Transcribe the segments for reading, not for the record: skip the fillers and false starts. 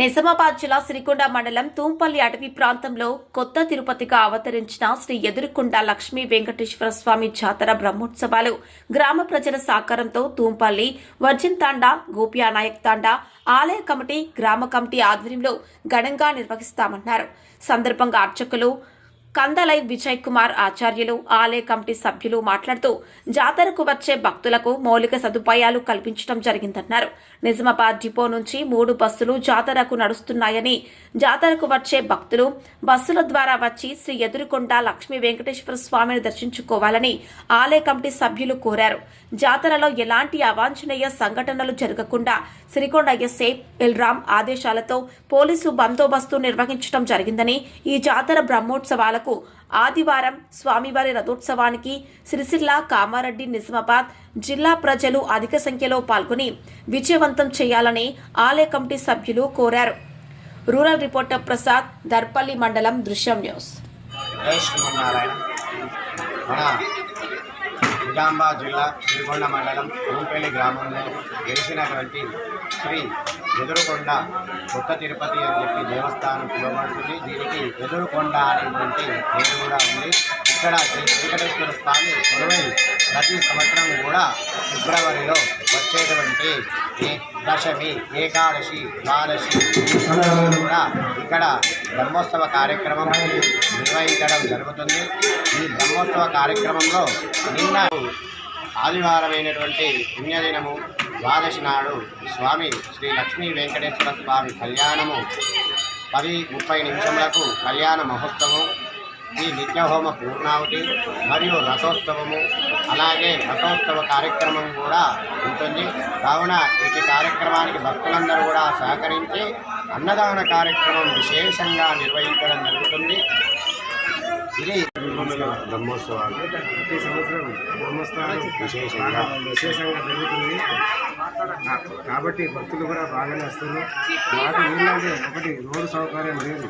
నిజామాబాద్ జిల్లా సిరికొండ మండలం తూంపల్లి అటవీ ప్రాంతంలో కొత్త తిరుపతిగా అవతరించిన శ్రీ ఎదురుకొండ లక్ష్మీ వెంకటేశ్వర స్వామి జాతర బ్రహ్మోత్సవాలు గ్రామ ప్రజల సహకారంతో తూంపల్లి వర్జిన్ తాండా గోపియానాయక్ తాండా ఆలయ కమిటీ గ్రామ కమిటీ ఆధ్వర్యంలో ఘనంగా నిర్వహిస్తామన్నారు. సందర్భంగా అర్చకులు కందలై విజయ్ కుమార్ ఆచార్యులు ఆలయ కమిటీ సభ్యులు మాట్లాడుతూ జాతరకు వచ్చే భక్తులకు మౌలిక సదుపాయాలు కల్పించడం జరిగిందన్నారు. నిజామాబాద్ డిపో నుంచి 3 బస్సులు జాతరకు నడుస్తున్నాయని, జాతరకు వచ్చే భక్తులు బస్సుల ద్వారా వచ్చి శ్రీ ఎదురుకొండ లక్ష్మీ వెంకటేశ్వర స్వామిని దర్శించుకోవాలని ఆలయ కమిటీ సభ్యులు కోరారు. జాతరలో ఎలాంటి అవాంఛనీయ సంఘటనలు జరగకుండా సిరికొండ ఎస్ఐ ఎల్రామ్ ఆదేశాలతో పోలీసు బందోబస్తు నిర్వహించడం జరిగిందని, ఈ జాతర బ్రహ్మోత్సవాలకు ఆదివారం స్వామివారి రథోత్సవానికి సిరిసిల్ల, కామారెడ్డి, నిజామాబాద్ జిల్లా ప్రజలు అధిక సంఖ్యలో పాల్గొని విజయవంతం చేయాలని ఆలయ కమిటీ సభ్యులు కోరారు. రూరల్ రిపోర్టర్ ప్రసాద్, దర్పల్లి మండలం, దృశ్యం న్యూస్. నిజామాబాద్ జిల్లా సిరికొండ మండలం తూంపల్లి గ్రామంలో వెలిసినటువంటి శ్రీ ఎదురుకొండ కొత్త తిరుపతి అని చెప్పి దేవస్థానం పిలువబడుతుంది. దీనికి ఎదురుకొండ అనేటువంటి పేరు కూడా ఉంది. ఇక్కడ శ్రీ వెంకటేశ్వర స్వామి కొలువై ప్రతి సంవత్సరం కూడా ఫిబ్రవరిలో వచ్చేటువంటి దశమి, ఏకాదశి, ద్వాదశి కూడా ఇక్కడ బ్రహ్మోత్సవ కార్యక్రమం నిర్వహించడం జరుగుతుంది. ఈ బ్రహ్మోత్సవ కార్యక్రమంలో నిన్న ఆదివారమైనటువంటి పుణ్యదినము ద్వాదశి నాడు స్వామి శ్రీ లక్ష్మీ వెంకటేశ్వర స్వామి కళ్యాణము 10:30 నిమిషములకు కళ్యాణ మహోత్సవం, ఈ నిత్యహోమ పూర్ణావతి మరియు రథోత్సవము, అలాగే రథోత్సవ కార్యక్రమం కూడా ఉంటుంది. కావున ఈ కార్యక్రమానికి భక్తులందరూ కూడా సహకరించి అన్నదాన కార్యక్రమం విశేషంగా నిర్వహించడం జరుగుతుంది. ఇది బ్రహ్మోత్సవాలు ప్రతి సంవత్సరం బ్రహ్మోత్సవాలు విశేషంగా జరుగుతుంది. కాబట్టి భక్తులు కూడా బాగానే వస్తారు. మాకు ఏంటంటే ఒకటి రోడ్డు సౌకర్యం లేదు.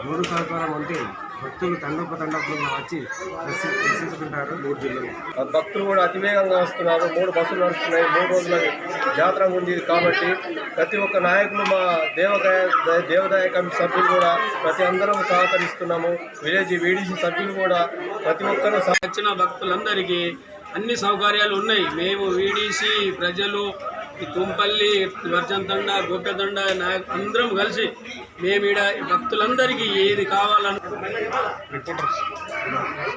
రోడ్డు సౌకర్యం ఉంటే భక్తులు తండోపతండోపులుగా వచ్చి దర్శించుకుంటారు. 3 జిల్లాలు భక్తులు కూడా అతివేగంగా వస్తున్నారు. 3 బస్సులు నడుస్తున్నాయి. 3 రోజుల జాతర ఉంది కాబట్టి ప్రతి ఒక్క నాయకులు, మా దేవదాయ కమిటీ సభ్యులు కూడా ప్రతి అందరం సహకరిస్తున్నాము. విలేజ్ వీడీసీ సభ్యులు కూడా ప్రతి ఒక్కరూ వచ్చిన భక్తులందరికీ అన్ని సౌకర్యాలు ఉన్నాయి. మేము వీడీసీ ప్రజలు, ఈ తుంపల్లి, వర్జంతండ, గోప్యతండ అందరం కలిసి మేము ఈడ భక్తులందరికీ ఏది కావాలని